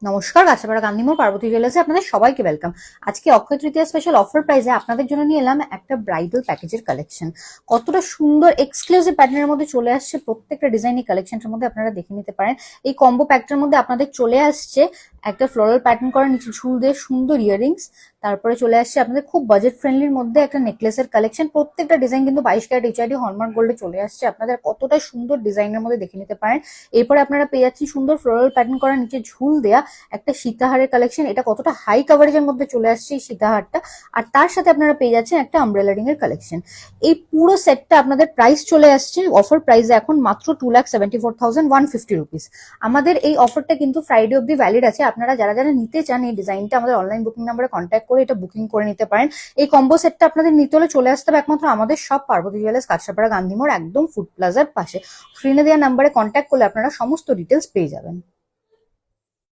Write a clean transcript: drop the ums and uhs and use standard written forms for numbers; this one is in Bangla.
নমস্কার, কাছাপাড়া গান্ধীমোড় পার্বতী জুয়েলার্সে আপনাদের সবাইকে ওয়েলকাম। আজকে অক্ষয় তৃতীয়া স্পেশাল অফার প্রাইসে আপনাদের জন্য নিয়ে এলাম একটা ব্রাইডাল প্যাকেজের কালেকশন। কতটা সুন্দর এক্সক্লুসিভ প্যাটার্নের মধ্যে চলে আসছে, প্রত্যেকটা ডিজাইন এই কালেকশনটার মধ্যে আপনারা দেখে নিতে পারেন। এই কম্বো প্যাকটার মধ্যে আপনাদের চলে আসছে একটা ফ্লোরাল প্যাটার্ন করা, নিচে ঝুল দিয়ে সুন্দর ইয়ারিংস, তারপরে চলে আসছে আপনাদের খুব বাজেট ফ্রেন্ডলির মধ্যে একটা নেকলেসের কালেকশন। প্রত্যেকটা ডিজাইন কিন্তু 22 ক্যারেট এইচআইডি হলমার্ক গোল্ডে চলে আসছে। আপনাদের কতটা সুন্দর ডিজাইনের মধ্যে দেখে নিতে পারেন। এরপরে আপনারা পেয়ে যাচ্ছেন সুন্দর ফ্লোরাল প্যাটার্ন করা, নিচে ঝুল দেয়া একটা সীতাহারের কালেকশন। এটা কতটা হাই কাভারেজের মধ্যে চলে আসছে এই সীতাহারটা। আর তার সাথে আপনারা পেয়ে যাচ্ছেন একটা আমব্রেলা রিং এর কালেকশন। এই পুরো সেটটা আপনাদের প্রাইস চলে আসছে অফার প্রাইসে এখন মাত্র 2,74,150 রুপিস। আমাদের এই অফারটা কিন্তু ফ্রাইডে অব্দি ভ্যালিড আছে। আপনারা যারা যারা নিতে চান এই ডিজাইনটা আমাদের অনলাইন বুকিং নাম্বারে কন্ট্যাক্ট করে এটা বুকিং করে নিতে পারেন। এই কম্বো সেটটা আপনাদের নিতে হলে চলে আসতে হবে একমাত্র আমাদের সব পার্বতী জুয়েলার্স, কাছাপাড়া গান্ধীমোড়, একদম ফুড প্লাজার পাশে। স্ক্রিনে দেওয়া নাম্বারে কন্ট্যাক্ট করলে আপনারা সমস্ত ডিটেলস পেয়ে যাবেন।